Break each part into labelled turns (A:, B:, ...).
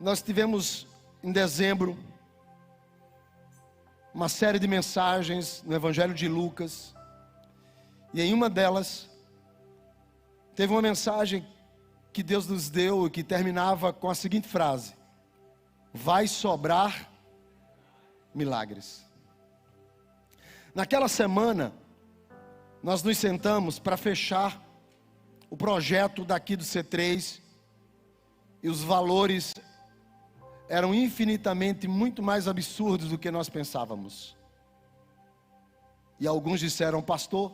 A: Nós tivemos em dezembro uma série de mensagens no Evangelho de Lucas, e em uma delas teve uma mensagem que Deus nos deu e que terminava com a seguinte frase: vai sobrar milagres. Naquela semana nós nos sentamos para fechar o projeto daqui do C3, e os valores eram infinitamente muito mais absurdos do que nós pensávamos. E alguns disseram: pastor,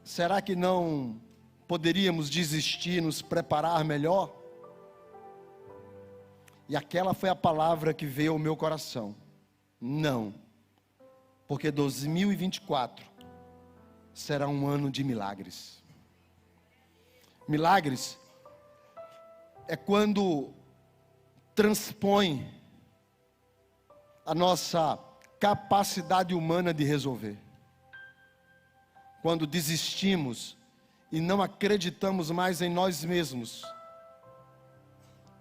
A: será que não poderíamos desistir, nos preparar melhor? E aquela foi a palavra que veio ao meu coração: não, porque 2024 será um ano de milagres. Milagres é quando transpõe a nossa capacidade humana de resolver. Quando desistimos e não acreditamos mais em nós mesmos.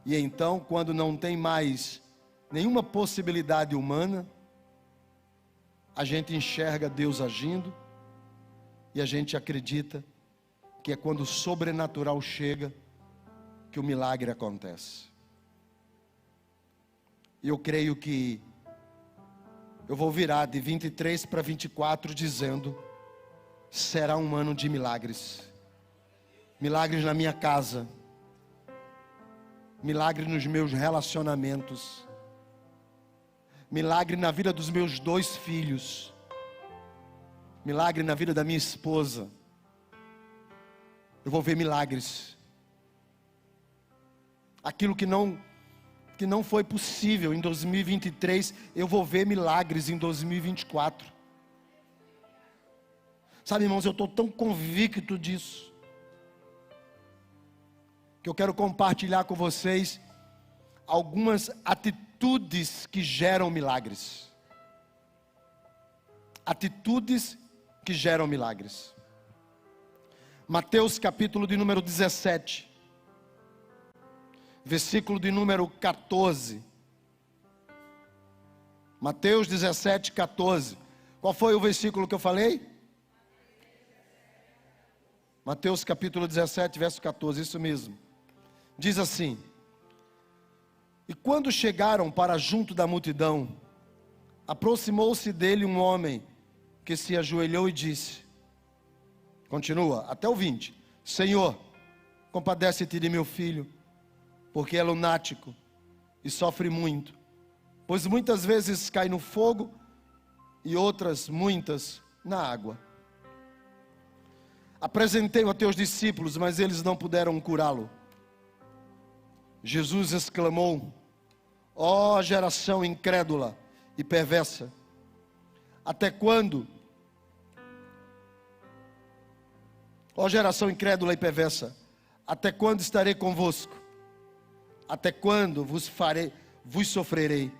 A: E então, quando não tem mais nenhuma possibilidade humana, a gente enxerga Deus agindo, e a gente acredita que é quando o sobrenatural chega que o milagre acontece. E eu creio que eu vou virar de 23 para 24 dizendo: será um ano de milagres. Milagres na minha casa, milagre nos meus relacionamentos, milagre na vida dos meus 2 filhos, milagre na vida da minha esposa. Eu vou ver milagres. Aquilo que não foi possível em 2023, eu vou ver milagres em 2024. Sabe, irmãos, eu estou tão convicto disso, que eu quero compartilhar com vocês algumas atitudes que geram milagres. Atitudes que geram milagres. Mateus capítulo de número 17, versículo de número 14. Mateus 17, 14. Qual foi o versículo que eu falei? Mateus capítulo 17, verso 14, isso mesmo. Diz assim: e quando chegaram para junto da multidão, aproximou-se dele um homem que se ajoelhou e disse, continua, até o 20: Senhor, compadece-te de meu filho, porque é lunático e sofre muito, pois muitas vezes cai no fogo e outras muitas na água. Apresentei-o a teus discípulos, mas eles não puderam curá-lo. Jesus exclamou: ó geração incrédula e perversa, até quando? Ó geração incrédula e perversa, até quando estarei convosco? Até quando vos sofrerei?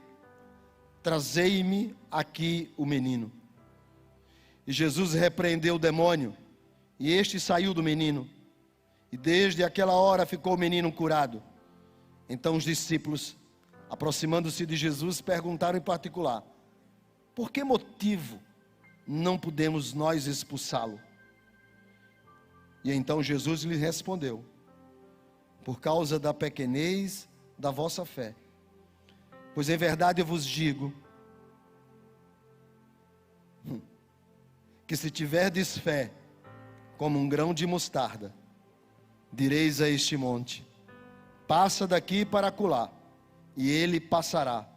A: Trazei-me aqui o menino. E Jesus repreendeu o demônio, e este saiu do menino, e desde aquela hora ficou o menino curado. Então os discípulos, aproximando-se de Jesus, perguntaram em particular: por que motivo não podemos nós expulsá-lo? E então Jesus lhe respondeu: por causa da pequenez da vossa fé. Pois em verdade eu vos digo, que se tiverdes fé como um grão de mostarda, direis a este monte: passa daqui para acolá, e ele passará,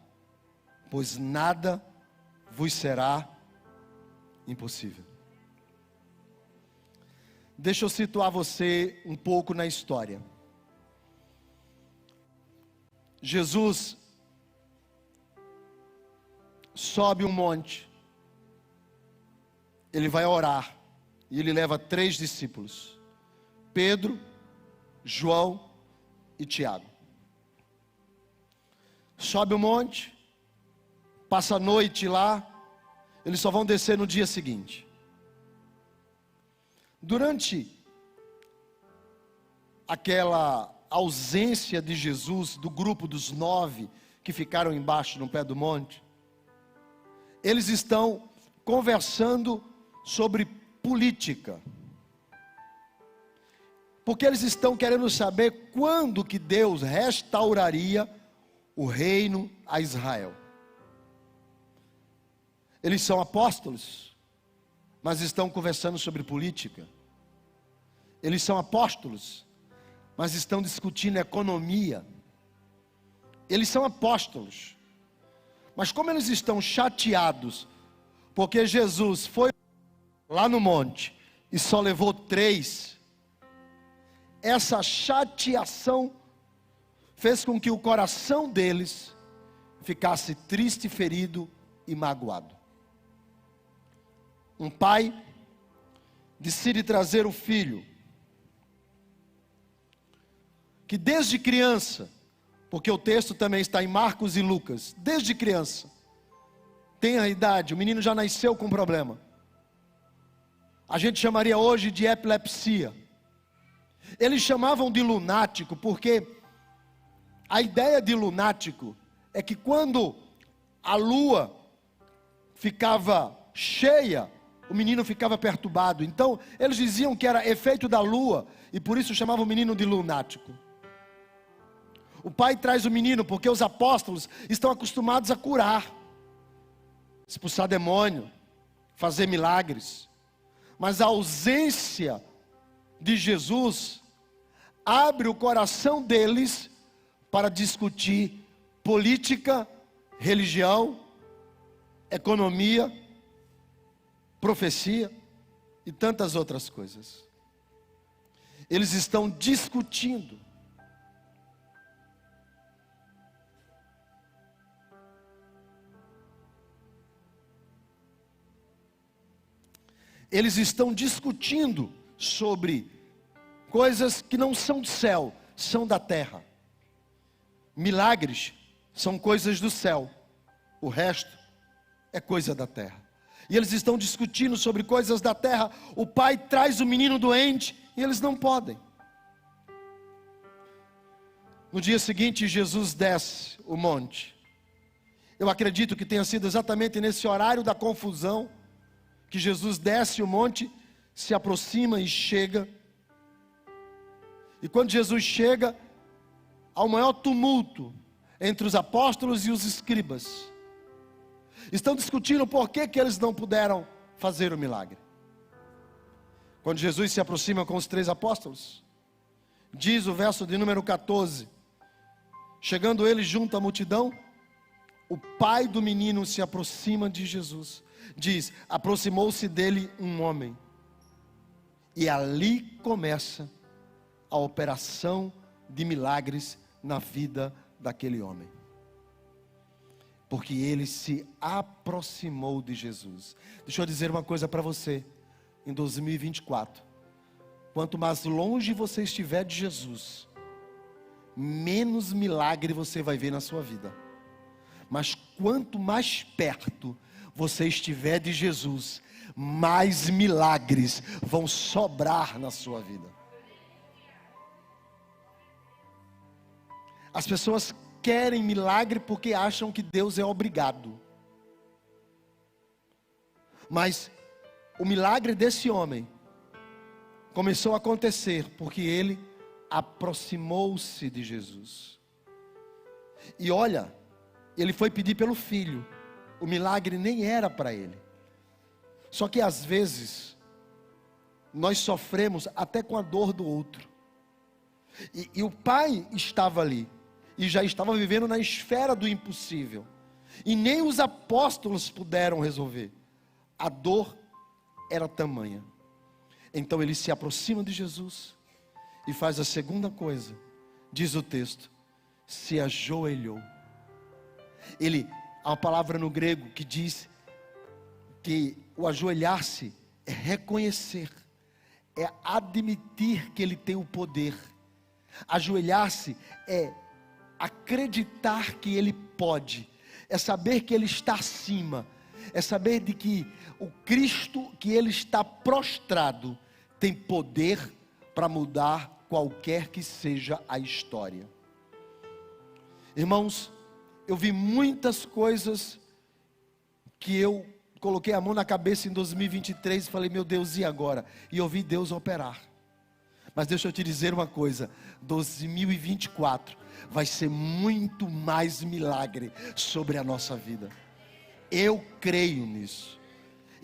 A: pois nada vos será impossível. Deixa eu situar você um pouco na história. Jesus sobe um monte, ele vai orar, e ele leva 3 discípulos, Pedro, João e Tiago. Sobe o monte, passa a noite lá, eles só vão descer no dia seguinte. Durante ausência de Jesus, do grupo dos 9 que ficaram embaixo no pé do monte, eles estão conversando sobre política. Porque eles estão querendo saber quando que Deus restauraria o reino a Israel. Eles são apóstolos, mas estão conversando sobre política. Eles são apóstolos, mas estão discutindo economia. Eles são apóstolos, mas como eles estão chateados, porque Jesus foi lá no monte e só levou 3, essa chateação fez com que o coração deles ficasse triste, ferido e magoado. Um pai decide trazer o filho, que desde criança, porque o texto também está em Marcos e Lucas, desde criança, tem a idade, o menino já nasceu com problema. A gente chamaria hoje de epilepsia. Eles chamavam de lunático, porque a ideia de lunático é que quando a lua ficava cheia, o menino ficava perturbado. Então, eles diziam que era efeito da lua, e por isso chamavam o menino de lunático. O pai traz o menino, porque os apóstolos estão acostumados a curar, expulsar demônio, fazer milagres. Mas a ausência de Jesus abre o coração deles para discutir política, religião, economia, profecia e tantas outras coisas. Eles estão discutindo. Eles estão discutindo sobre coisas que não são do céu, são da terra. Milagres são coisas do céu, o resto é coisa da terra. E eles estão discutindo sobre coisas da terra. O pai traz o menino doente e eles não podem. No dia seguinte, Jesus desce o monte. Eu acredito que tenha sido exatamente nesse horário da confusão que Jesus desce o monte, se aproxima e chega. E quando Jesus chega, há o maior tumulto entre os apóstolos e os escribas. Estão discutindo por que eles não puderam fazer o milagre. Quando Jesus se aproxima com os 3 apóstolos, diz o verso de número 14: chegando ele junto à multidão, o pai do menino se aproxima de Jesus. Diz: aproximou-se dele um homem. E ali começa a operação de milagres na vida daquele homem. Porque ele se aproximou de Jesus. Deixa eu dizer uma coisa para você. Em 2024, quanto mais longe você estiver de Jesus, menos milagre você vai ver na sua vida. Mas quanto mais perto você estiver de Jesus, mais milagres vão sobrar na sua vida. As pessoas querem milagre porque acham que Deus é obrigado. Mas o milagre desse homem começou a acontecer porque ele aproximou-se de Jesus. E olha, ele foi pedir pelo filho. O milagre nem era para ele. Só que às vezes nós sofremos até com a dor do outro. E o pai estava ali e já estava vivendo na esfera do impossível. E nem os apóstolos puderam resolver. A dor era tamanha. Então ele se aproxima de Jesus e faz a segunda coisa. Diz o texto: se ajoelhou. Há uma palavra no grego que diz que o ajoelhar-se é reconhecer, é admitir que ele tem o poder. Ajoelhar-se é acreditar que ele pode, é saber que ele está acima, é saber de que o Cristo que ele está prostrado tem poder para mudar qualquer que seja a história. Irmãos, eu vi muitas coisas que eu coloquei a mão na cabeça em 2023 e falei, meu Deus, e agora? E eu vi Deus operar. Mas deixa eu te dizer uma coisa, 2024 vai ser muito mais milagre sobre a nossa vida. Eu creio nisso.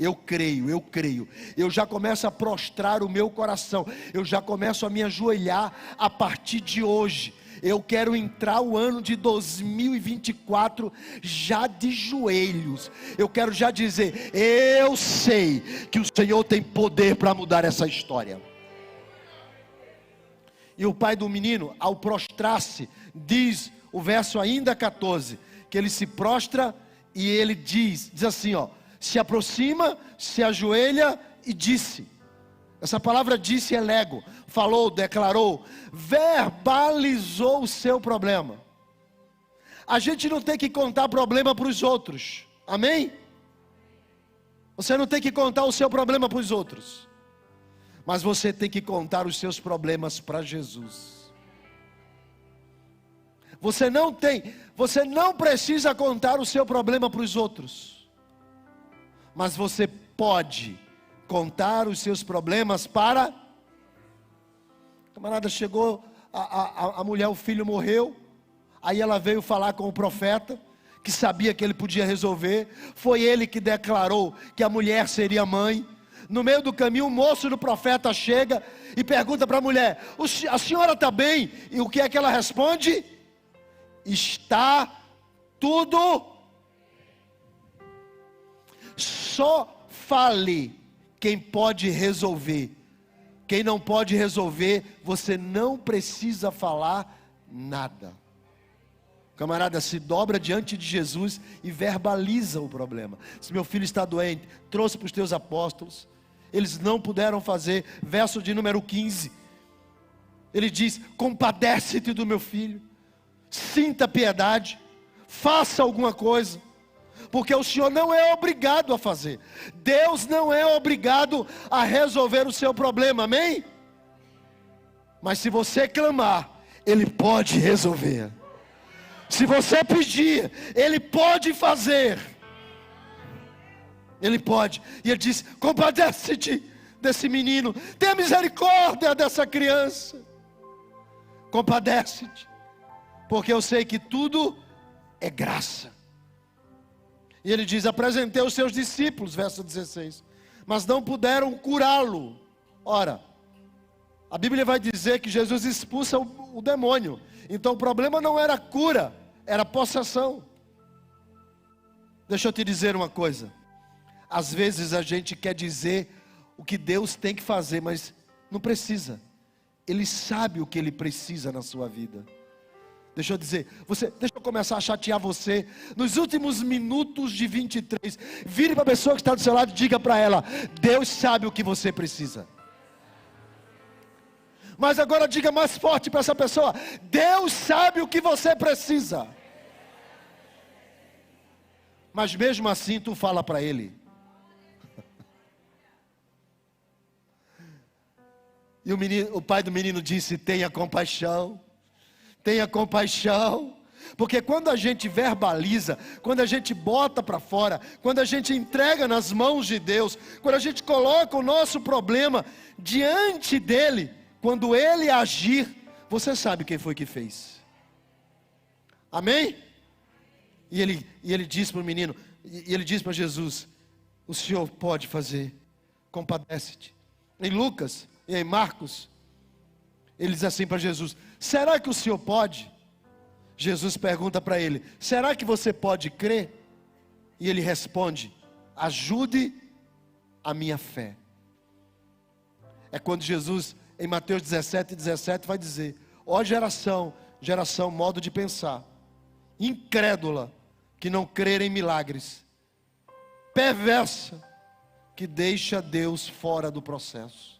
A: Eu creio. Eu já começo a prostrar o meu coração. Eu já começo a me ajoelhar a partir de hoje. Eu quero entrar o ano de 2024 já de joelhos. Eu quero já dizer, eu sei que o Senhor tem poder para mudar essa história. E o pai do menino, ao prostrar-se, diz o verso ainda 14, que ele se prostra e ele diz assim, ó, se aproxima, se ajoelha e disse. Essa palavra disse é lego, falou, declarou, verbalizou o seu problema. A gente não tem que contar problema para os outros, amém? Você não tem que contar o seu problema para os outros, mas você tem que contar os seus problemas para Jesus. Você não precisa contar o seu problema para os outros, mas você pode contar os seus problemas para... Camarada, chegou a mulher, o filho morreu, aí ela veio falar com o profeta, que sabia que ele podia resolver, foi ele que declarou que a mulher seria mãe. No meio do caminho, o moço do profeta chega e pergunta para a mulher, a senhora está bem? E o que é que ela responde? Está tudo. Só fale quem pode resolver. Quem não pode resolver, você não precisa falar nada. Camarada, se dobra diante de Jesus e verbaliza o problema. Se meu filho está doente, trouxe para os teus apóstolos, eles não puderam fazer. Verso de número 15, ele diz, compadece-te do meu filho, sinta piedade, faça alguma coisa, porque o Senhor não é obrigado a fazer. Deus não é obrigado a resolver o seu problema, amém? Mas se você clamar, Ele pode resolver. Se você pedir, Ele pode fazer. Ele pode. E Ele diz, compadece-te desse menino, tenha misericórdia dessa criança. Compadece-te, porque eu sei que tudo é graça. E ele diz, apresentei os seus discípulos, verso 16, mas não puderam curá-lo. Ora, a Bíblia vai dizer que Jesus expulsa o demônio. Então o problema não era cura, era possessão. Deixa eu te dizer uma coisa. Às vezes a gente quer dizer o que Deus tem que fazer, mas não precisa. Ele sabe o que Ele precisa na sua vida. Deixa eu dizer, deixa eu começar a chatear você. Nos últimos minutos de 23, vire para a pessoa que está do seu lado e diga para ela, Deus sabe o que você precisa. Mas agora diga mais forte para essa pessoa, Deus sabe o que você precisa. Mas mesmo assim tu fala para Ele. E o pai do menino disse, tenha compaixão. Tenha compaixão, porque quando a gente verbaliza, quando a gente bota para fora, quando a gente entrega nas mãos de Deus, quando a gente coloca o nosso problema diante dEle, quando Ele agir, você sabe quem foi que fez. Amém? E ele diz para o menino, e ele diz para Jesus, o Senhor pode fazer, compadece-te. Em Lucas e em Marcos, ele diz assim para Jesus, será que o Senhor pode? Jesus pergunta para ele, será que você pode crer? E ele responde, ajude a minha fé. É quando Jesus, em Mateus 17 vai dizer, ó geração, modo de pensar, incrédula, que não crê em milagres, perversa, que deixa Deus fora do processo.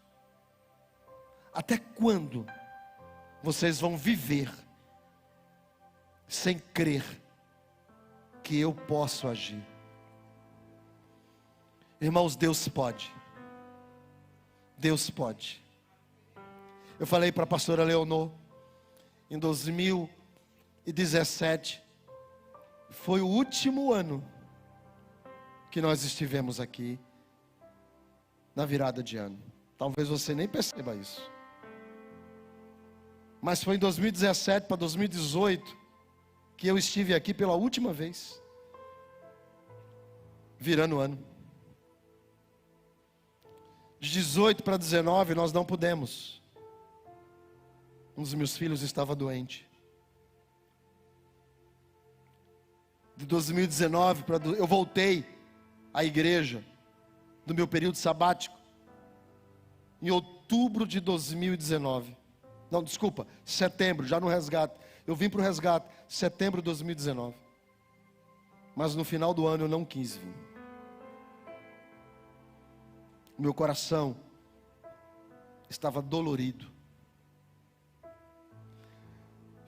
A: Até quando vocês vão viver sem crer que eu posso agir? Irmãos, Deus pode. Deus pode. Eu falei para a pastora Leonor, em 2017, foi o último ano que nós estivemos aqui, na virada de ano. Talvez você nem perceba isso. Mas foi em 2017 para 2018 que eu estive aqui pela última vez, virando o ano. De 18 para 19 nós não pudemos. Um dos meus filhos estava doente. De 2019 para eu voltei à igreja do meu período sabático em outubro de 2019. Não, desculpa, setembro, já no resgate. Eu vim para o resgate, setembro de 2019. Mas no final do ano eu não quis vir. Meu coração estava dolorido.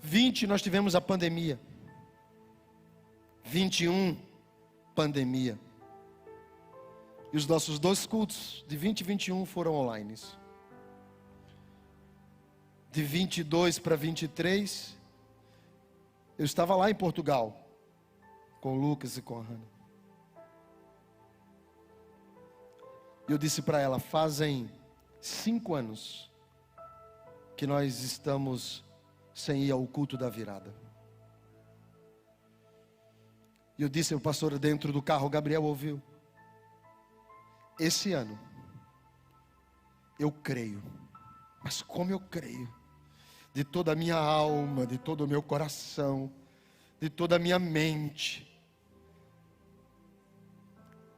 A: 20 nós tivemos a pandemia. 21, pandemia. E os nossos 2 cultos de 20 e 21 foram online. De 22 para 23, eu estava lá em Portugal, com o Lucas e com a Hannah. E eu disse para ela, fazem 5 anos que nós estamos sem ir ao culto da virada. E eu disse ao pastor dentro do carro, o Gabriel ouviu. Esse ano, eu creio, mas como eu creio, de toda a minha alma, de todo o meu coração, de toda a minha mente,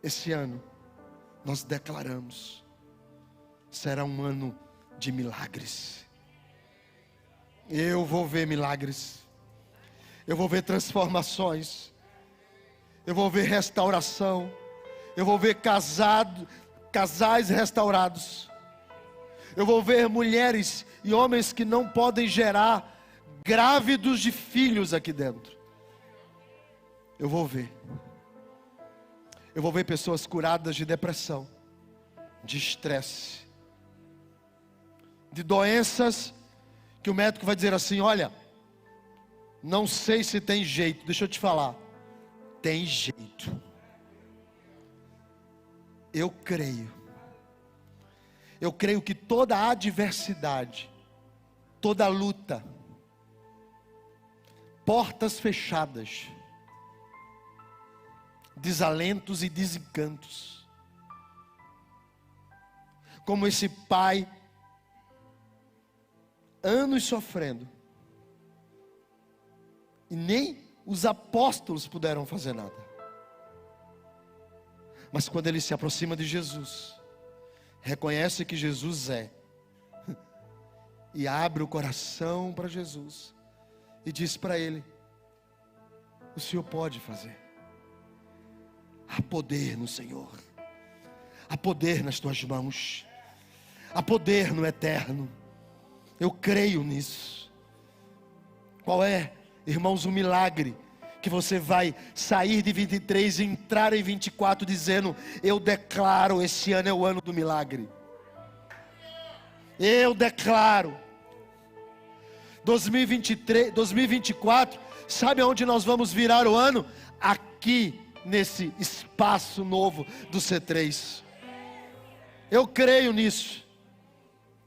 A: esse ano, nós declaramos, será um ano de milagres. Eu vou ver milagres, eu vou ver transformações, eu vou ver restauração, eu vou ver casais restaurados, eu vou ver mulheres e homens que não podem gerar, grávidos de filhos aqui dentro. Eu vou ver pessoas curadas de depressão, de estresse, de doenças que o médico vai dizer assim, olha, não sei se tem jeito, deixa eu te falar, tem jeito. Eu creio que toda a adversidade, toda a luta, portas fechadas, desalentos e desencantos, como esse pai, anos sofrendo, e nem os apóstolos puderam fazer nada. Mas quando ele se aproxima de Jesus, reconhece que Jesus é, e abre o coração para Jesus, e diz para ele, o Senhor pode fazer. Há poder no Senhor, há poder nas tuas mãos, há poder no eterno. Eu creio nisso. Qual é, irmãos, o milagre que você vai sair de 23 e entrar em 24 dizendo, eu declaro, esse ano é o ano do milagre. Eu declaro. 2023, 2024, sabe aonde nós vamos virar o ano? Aqui, nesse espaço novo do C3. Eu creio nisso.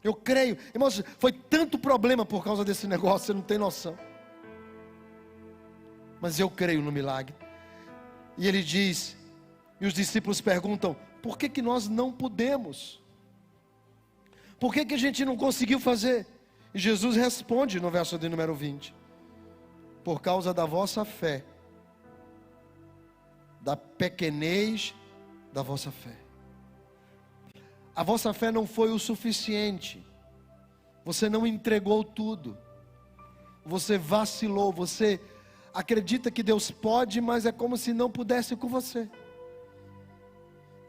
A: Eu creio. Irmãos, foi tanto problema por causa desse negócio, você não tem noção. Mas eu creio no milagre. E ele diz, e os discípulos perguntam, por que nós não podemos? Por que a gente não conseguiu fazer? E Jesus responde no verso de número 20, por causa da vossa fé, da pequenez da vossa fé. A vossa fé não foi o suficiente, você não entregou tudo, você vacilou, você acredita que Deus pode, mas é como se não pudesse com você.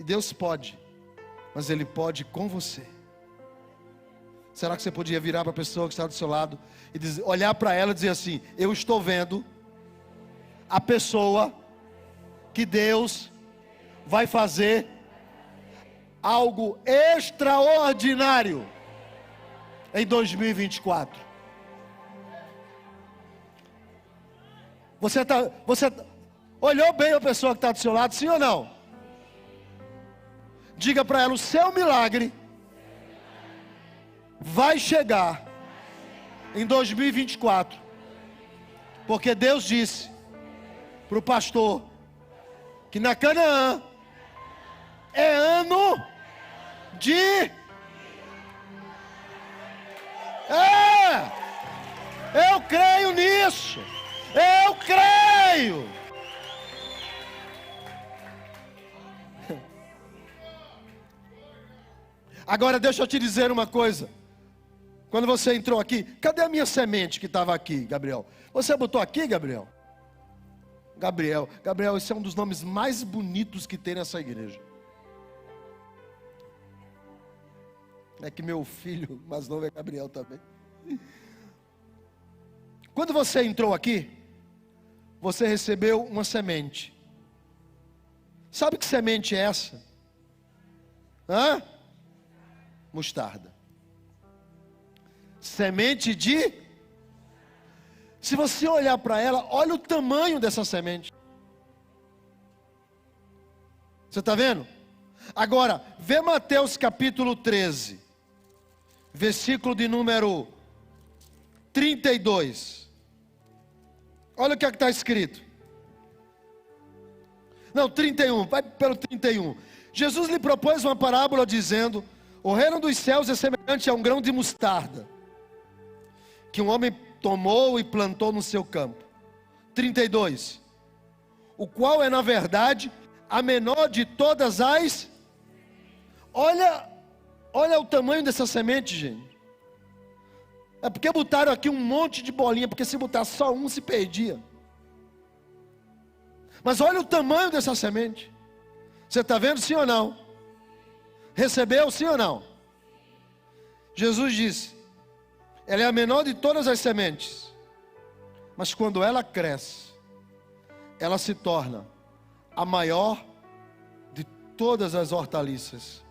A: E Deus pode, mas Ele pode com você. Será que você podia virar para a pessoa que está do seu lado e dizer, olhar para ela e dizer assim, eu estou vendo a pessoa que Deus vai fazer algo extraordinário. em 2024. Você olhou bem a pessoa que está do seu lado, sim ou não? Diga para ela: o seu milagre vai chegar em 2024. Porque Deus disse para o pastor que na Canaã é ano de... Eu creio nisso. Eu creio. Agora deixa eu te dizer uma coisa. Quando você entrou aqui, cadê a minha semente que estava aqui, Gabriel? Você botou aqui, Gabriel? Gabriel, esse é um dos nomes mais bonitos que tem nessa igreja. É que meu filho mais novo é Gabriel também. Quando você entrou aqui, você recebeu uma semente. Sabe que semente é essa? Mostarda. Semente de... Se você olhar para ela, olha o tamanho dessa semente. Você está vendo? Agora, vê Mateus capítulo 13, versículo de número 32. Olha o que é que está escrito. Não, 31, vai pelo 31. Jesus lhe propôs uma parábola dizendo: o reino dos céus é semelhante a um grão de mostarda, que um homem tomou e plantou no seu campo. 32. O qual é na verdade a menor de todas as... Olha o tamanho dessa semente, gente. É porque botaram aqui um monte de bolinha, porque se botar só um se perdia. Mas olha o tamanho dessa semente. Você está vendo, sim ou não? Recebeu, sim ou não? Jesus disse: ela é a menor de todas as sementes, mas quando ela cresce, ela se torna a maior de todas as hortaliças.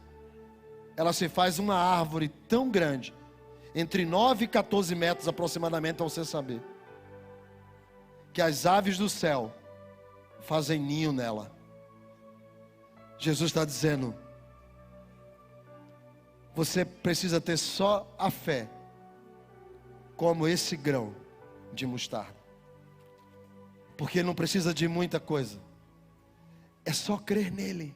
A: Ela se faz uma árvore tão grande, entre 9 e 14 metros aproximadamente, para você saber, que as aves do céu fazem ninho nela. Jesus está dizendo: você precisa ter só a fé, como esse grão de mostarda. Porque não precisa de muita coisa. É só crer nele.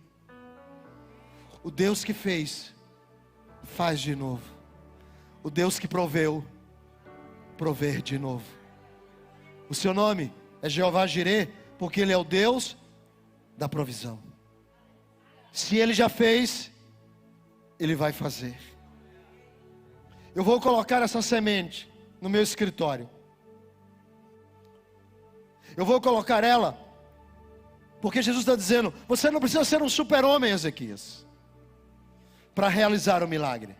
A: O Deus que fez, faz de novo. O Deus que proveu, prover de novo. O seu nome é Jeová Jirê, porque Ele é o Deus da provisão. Se Ele já fez, Ele vai fazer. Eu vou colocar essa semente no meu escritório. Eu vou colocar ela, porque Jesus está dizendo: você não precisa ser um super-homem, Ezequias, para realizar o milagre.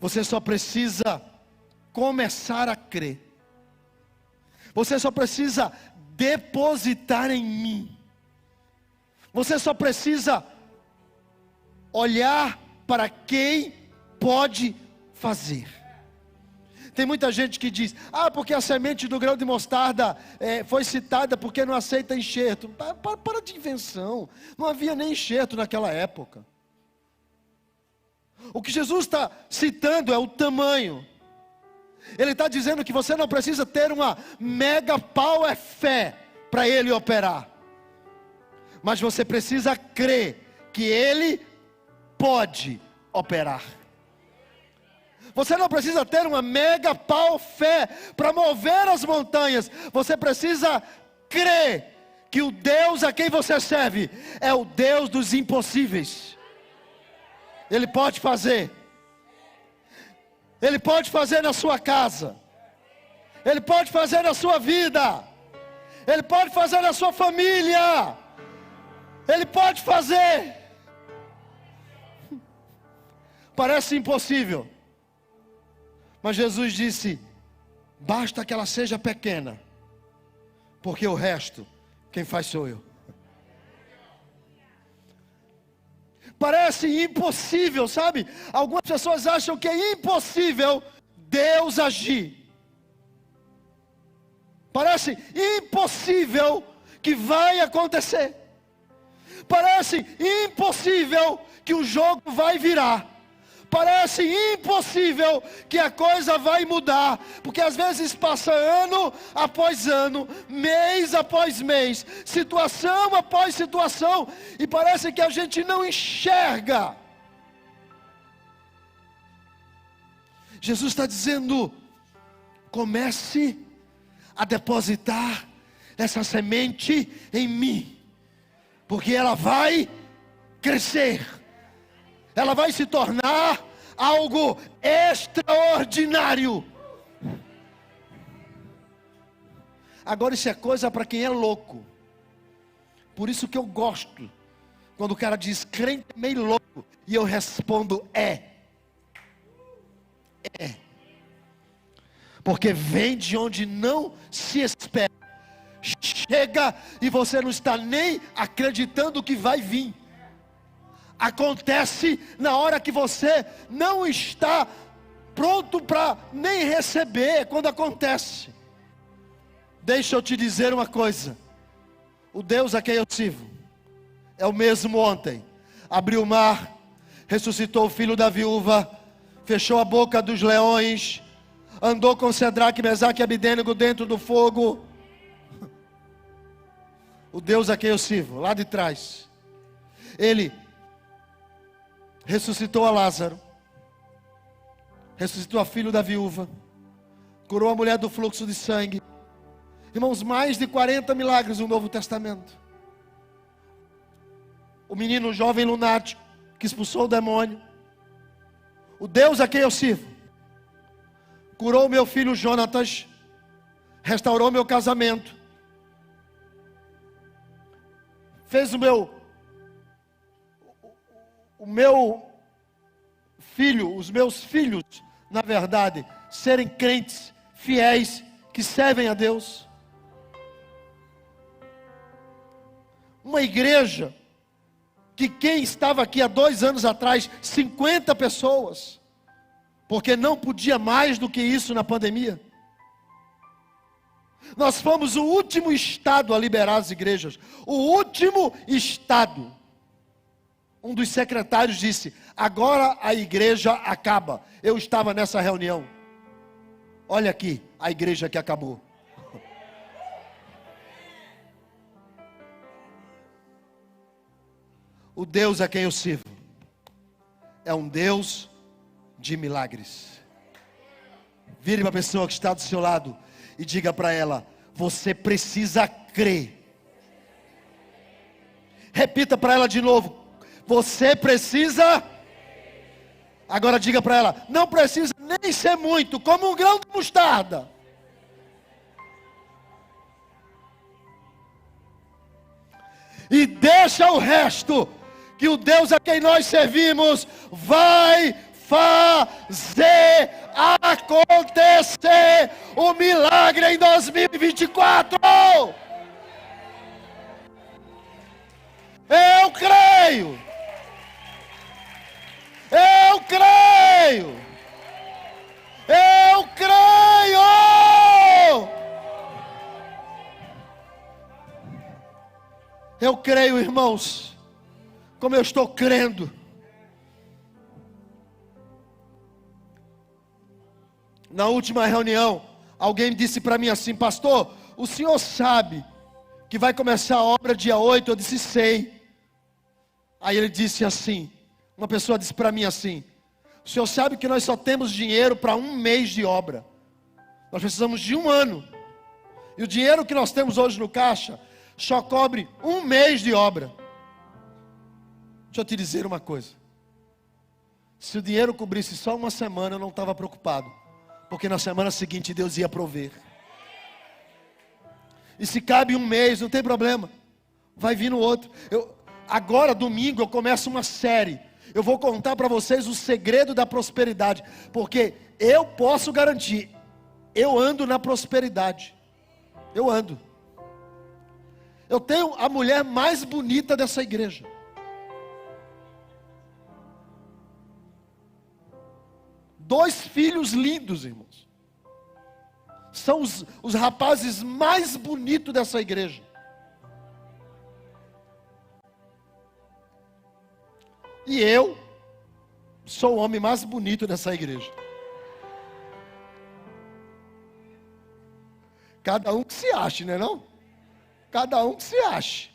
A: Você só precisa começar a crer. Você só precisa depositar em mim. Você só precisa olhar para quem pode fazer. Tem muita gente que diz: porque a semente do grão de mostarda foi citada porque não aceita enxerto. Para de invenção. Não havia nem enxerto naquela época. O que Jesus está citando é o tamanho. Ele está dizendo que você não precisa ter uma mega power fé para Ele operar, mas você precisa crer que Ele pode operar. Você não precisa ter uma mega pau fé para mover as montanhas. Você precisa crer que o Deus a quem você serve é o Deus dos impossíveis. Ele pode fazer. Ele pode fazer na sua casa. Ele pode fazer na sua vida. Ele pode fazer na sua família. Ele pode fazer. Parece impossível, mas Jesus disse: basta que ela seja pequena, porque o resto, quem faz sou eu. Parece impossível, sabe? Algumas pessoas acham que é impossível Deus agir. Parece impossível que vai acontecer. Parece impossível que o jogo vai virar. Parece impossível que a coisa vai mudar, porque às vezes passa ano após ano, mês após mês, situação após situação, e parece que a gente não enxerga. Jesus está dizendo: comece a depositar essa semente em mim, porque ela vai crescer. Ela vai se tornar algo extraordinário. Agora isso é coisa para quem é louco. Por isso que eu gosto quando o cara diz crente é meio louco, e eu respondo é. Porque vem de onde não se espera. Chega e você não está nem acreditando que vai vir. Acontece na hora que você não está pronto para nem receber, quando acontece. Deixa eu te dizer uma coisa: o Deus a quem eu sirvo é o mesmo ontem. Abriu o mar, ressuscitou o filho da viúva, fechou a boca dos leões, andou com Cedraque, Mesaque e Abidênego dentro do fogo. O Deus a quem eu sirvo, lá de trás, Ele ressuscitou a Lázaro, ressuscitou a filho da viúva, curou a mulher do fluxo de sangue. Irmãos, mais de 40 milagres no Novo Testamento. O menino jovem lunático que expulsou o demônio. O Deus a quem eu sirvo curou meu filho Jonatas, restaurou meu casamento, fez o meu filho, os meus filhos, na verdade, serem crentes, fiéis, que servem a Deus. Uma igreja, que quem estava aqui há 2 anos atrás, 50 pessoas, porque não podia mais do que isso na pandemia. Nós fomos o último estado a liberar as igrejas, o último estado. Um dos secretários disse: agora a igreja acaba. Eu estava nessa reunião. Olha aqui, a igreja que acabou. O Deus a quem eu sirvo é um Deus de milagres. Vire para a pessoa que está do seu lado e diga para ela: você precisa crer. Repita para ela de novo: você precisa. Agora diga para ela: não precisa nem ser muito, como um grão de mostarda. E deixa o resto, que o Deus a quem nós servimos vai fazer acontecer o milagre em 2024. Eu creio. Eu creio. Eu creio. Eu creio, irmãos, como eu estou crendo. Na última reunião, alguém disse para mim assim: pastor, o senhor sabe que vai começar a obra dia 8? Eu disse: sei. Aí ele disse assim, uma pessoa disse para mim assim: o senhor sabe que nós só temos dinheiro para 1 mês de obra. Nós precisamos de 1 ano. E o dinheiro que nós temos hoje no caixa só cobre 1 mês de obra. Deixa eu te dizer uma coisa: se o dinheiro cobrisse só 1 semana, eu não estava preocupado, porque na semana seguinte Deus ia prover. E se cabe 1 mês, não tem problema, vai vir no outro. Agora domingo eu começo uma série. Eu vou contar para vocês o segredo da prosperidade, porque eu posso garantir, eu ando na prosperidade. Eu ando. Eu tenho a mulher mais bonita dessa igreja. 2 filhos lindos, irmãos. São os rapazes mais bonitos dessa igreja. E eu sou o homem mais bonito dessa igreja. Cada um que se ache, não é não? Cada um que se ache.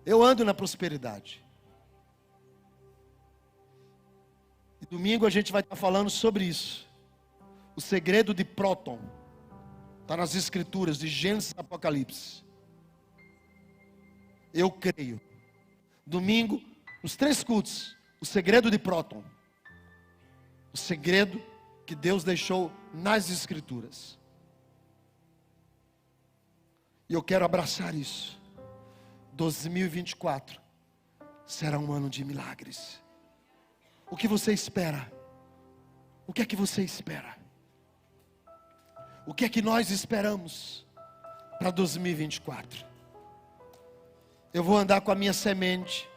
A: Eu ando na prosperidade. E domingo a gente vai estar falando sobre isso. O segredo de Próton. Está nas escrituras de Gênesis e Apocalipse. Eu creio. Domingo, os 3 cultos. O segredo de Próton. O segredo que Deus deixou nas escrituras. E eu quero abraçar isso. 2024 será um ano de milagres. O que você espera? O que é que você espera? O que é que nós esperamos para 2024? Eu vou andar com a minha semente.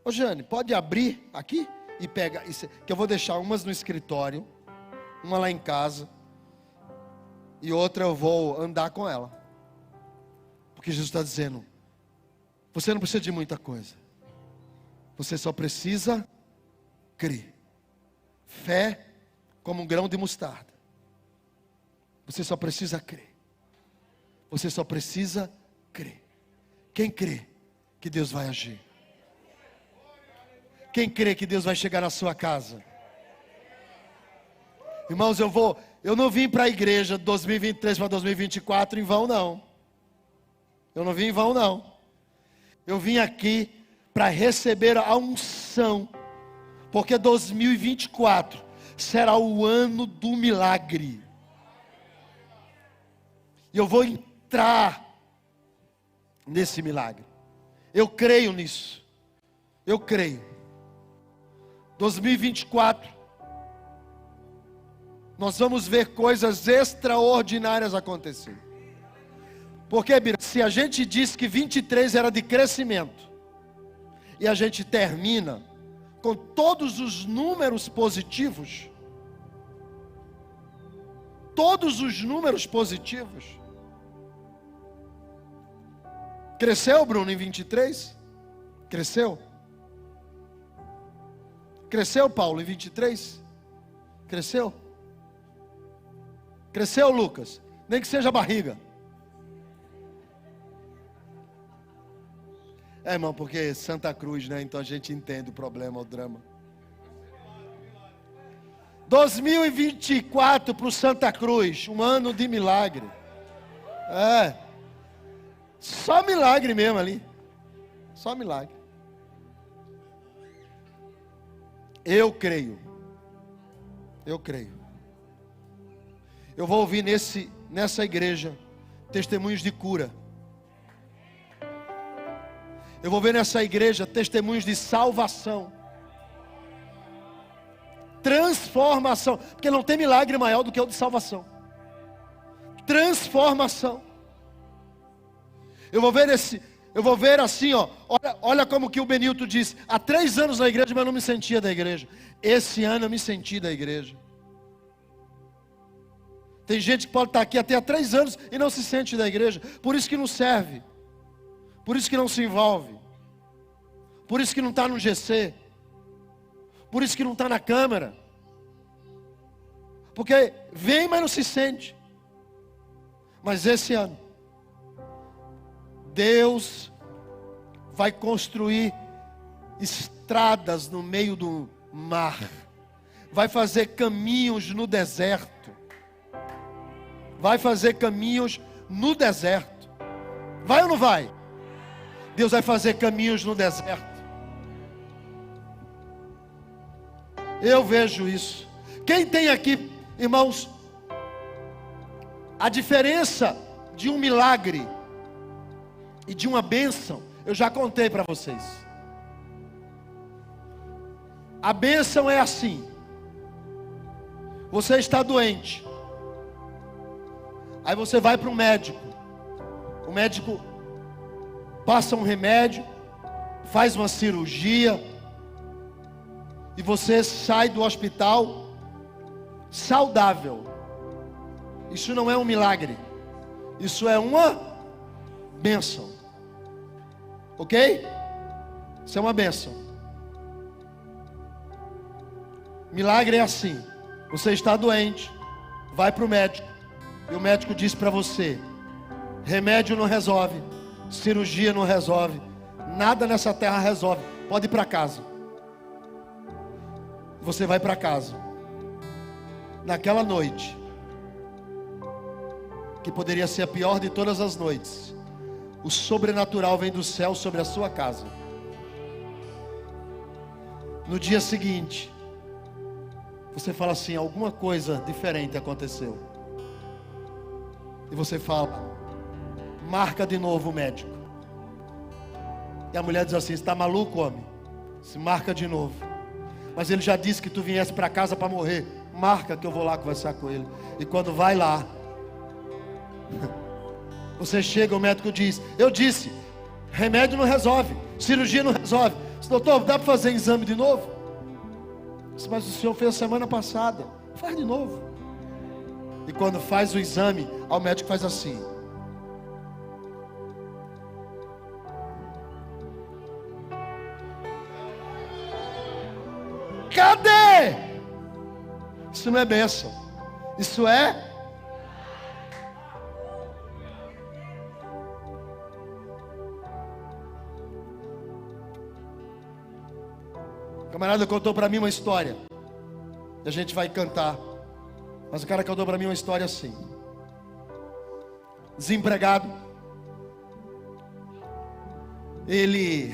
A: Ô Jane, pode abrir aqui e pega, que eu vou deixar umas no escritório, uma lá em casa, e outra eu vou andar com ela. Porque Jesus está dizendo, você não precisa de muita coisa. Você só precisa crer. Fé como um grão de mostarda. Você só precisa crer. Você só precisa crer. Quem crê que Deus vai agir? Quem crê que Deus vai chegar na sua casa? Irmãos, eu não vim para a igreja 2023 para 2024 em vão não. Eu não vim em vão não. Eu vim aqui para receber a unção. Porque 2024 será o ano do milagre. E eu vou entrar nesse milagre. Eu creio nisso. Eu creio. 2024 nós vamos ver coisas extraordinárias acontecer. Porque, Bira, se a gente diz que 23 era de crescimento, e a gente termina com todos os números positivos, cresceu, Bruno, em 23? Cresceu? Cresceu, Paulo, em 23? Cresceu? Cresceu, Lucas? Nem que seja a barriga. Irmão, porque Santa Cruz, né? Então a gente entende o problema, o drama. 2024 para o Santa Cruz, um ano de milagre. Só milagre mesmo ali. Só milagre. Eu creio. Eu creio. Eu vou ouvir nessa igreja testemunhos de cura. Eu vou ver nessa igreja testemunhos de salvação. Transformação. Porque não tem milagre maior do que o de salvação. Transformação. Eu vou ver assim, ó. Olha como que o Benilton diz. Há 3 anos na igreja, mas eu não me sentia da igreja. Esse ano eu me senti da igreja. Tem gente que pode estar aqui até há 3 anos e não se sente da igreja. Por isso que não serve. Por isso que não se envolve. Por isso que não está no GC. Por isso que não está na câmara. Porque vem, mas não se sente. Mas esse ano, Deus vai construir estradas no meio do mar. Vai fazer caminhos no deserto. Vai fazer caminhos no deserto. Vai ou não vai? Deus vai fazer caminhos no deserto. Eu vejo isso. Quem tem aqui, irmãos, a diferença de um milagre e de uma bênção, eu já contei para vocês. A bênção é assim: você está doente, aí você vai para um médico, o médico passa um remédio, faz uma cirurgia, e você sai do hospital saudável. Isso não é um milagre. Isso é uma bênção. Ok? Isso é uma bênção. Milagre é assim: você está doente, vai para o médico, e o médico diz para você: remédio não resolve, cirurgia não resolve, nada nessa terra resolve, pode ir para casa. Você vai para casa. Naquela noite, que poderia ser a pior de todas as noites, o sobrenatural vem do céu sobre a sua casa. No dia seguinte, você fala assim: alguma coisa diferente aconteceu. E você fala: marca de novo o médico. E a mulher diz assim: você está maluco, homem? Se marca de novo. Mas ele já disse que tu viesse para casa para morrer. Marca que eu vou lá conversar com ele. E quando vai lá, você chega, o médico diz: eu disse, remédio não resolve, cirurgia não resolve. Disse: doutor, dá para fazer exame de novo? Disse: mas o senhor fez semana passada. Faz de novo. E quando faz o exame, o médico faz assim: cadê? Isso não é bênção. Isso é o camarada contou para mim uma história. E a gente vai cantar. Mas o cara contou para mim uma história assim: desempregado. Ele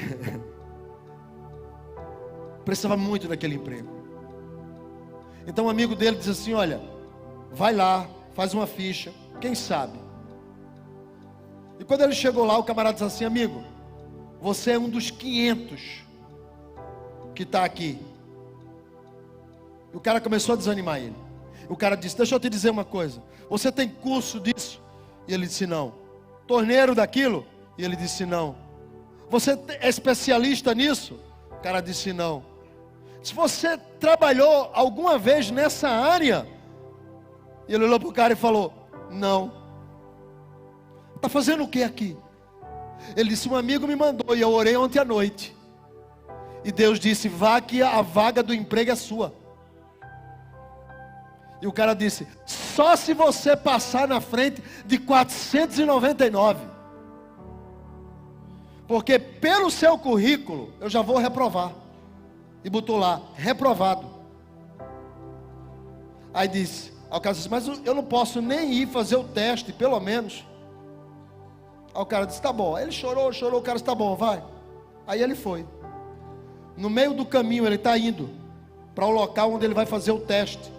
A: precisava muito daquele emprego. Então um amigo dele disse assim: olha, vai lá, faz uma ficha, quem sabe. E quando ele chegou lá, o camarada disse assim: amigo, você é um dos 500 que está aqui. E o cara começou a desanimar ele. O cara disse: deixa eu te dizer uma coisa, você tem curso disso? E ele disse: não. Torneiro daquilo? E ele disse: não. Você é especialista nisso? O cara disse: não. Se você trabalhou alguma vez nessa área? E ele olhou para o cara e falou: não. Está fazendo o que aqui? Ele disse: um amigo me mandou e eu orei ontem à noite. E Deus disse: vá que a vaga do emprego é sua. E o cara disse: só se você passar na frente de 499. Porque pelo seu currículo eu já vou reprovar. E botou lá: reprovado. Aí disse, aí o cara disse: mas eu não posso nem ir fazer o teste, pelo menos. Aí o cara disse: tá bom. Aí ele chorou, o cara disse: tá bom, vai. Aí ele foi. No meio do caminho ele está indo para o local onde ele vai fazer o teste.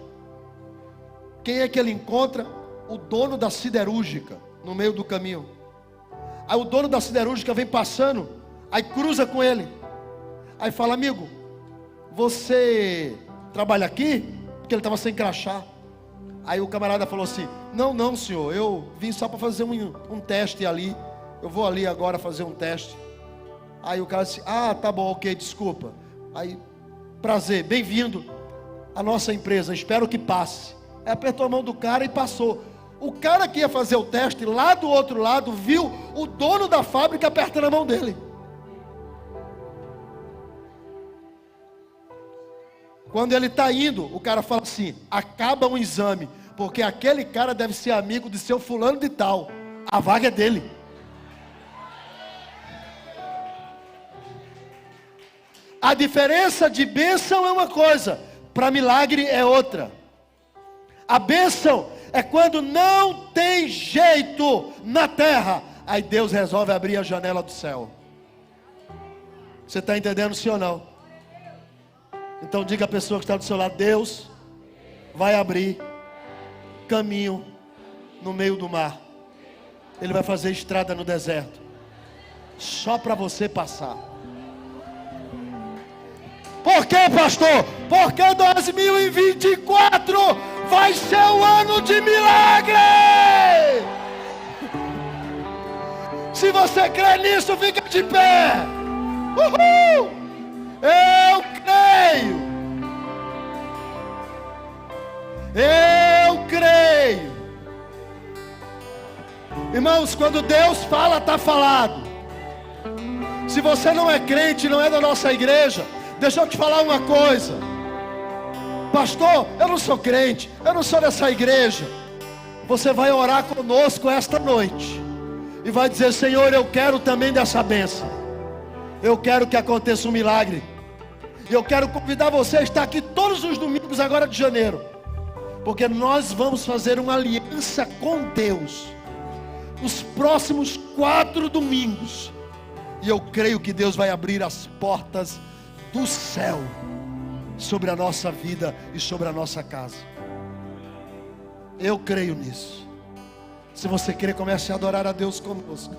A: Quem é que ele encontra? O dono da siderúrgica, no meio do caminho. Aí o dono da siderúrgica vem passando, aí cruza com ele. Aí fala: amigo, você trabalha aqui? Porque ele estava sem crachá. Aí o camarada falou assim: não senhor, eu vim só para fazer um teste ali. Eu vou ali agora fazer um teste. Aí o cara disse: ah, tá bom, ok, desculpa. Aí: prazer, bem-vindo à nossa empresa, espero que passe. Aí apertou a mão do cara e passou. O cara que ia fazer o teste lá do outro lado viu o dono da fábrica apertando a mão dele. Quando ele está indo, o cara fala assim: acaba um exame, porque aquele cara deve ser amigo de seu fulano de tal, a vaga é dele. A diferença de bênção é uma coisa, para milagre é outra. A bênção é quando não tem jeito na terra, aí Deus resolve abrir a janela do céu. Você está entendendo, sim ou não? Então diga à pessoa que está do seu lado: Deus vai abrir caminho no meio do mar. Ele vai fazer estrada no deserto, só para você passar. Por quê, pastor? Porque 2024 vai ser o ano de milagre. Se você crê nisso, fica de pé. Uhul! Eu creio Eu creio. Irmãos, quando Deus fala, está falado. Se você não é crente, não é da nossa igreja, deixa eu te falar uma coisa. Pastor, eu não sou crente, eu não sou dessa igreja. Você vai orar conosco esta noite e vai dizer: Senhor, eu quero também dessa bênção. Eu quero que aconteça um milagre. Eu quero convidar você a estar aqui todos os domingos agora de janeiro, porque nós vamos fazer uma aliança com Deus os próximos 4 domingos. E eu creio que Deus vai abrir as portas do céu sobre a nossa vida e sobre a nossa casa. Eu creio nisso. Se você quer, comece a adorar a Deus conosco.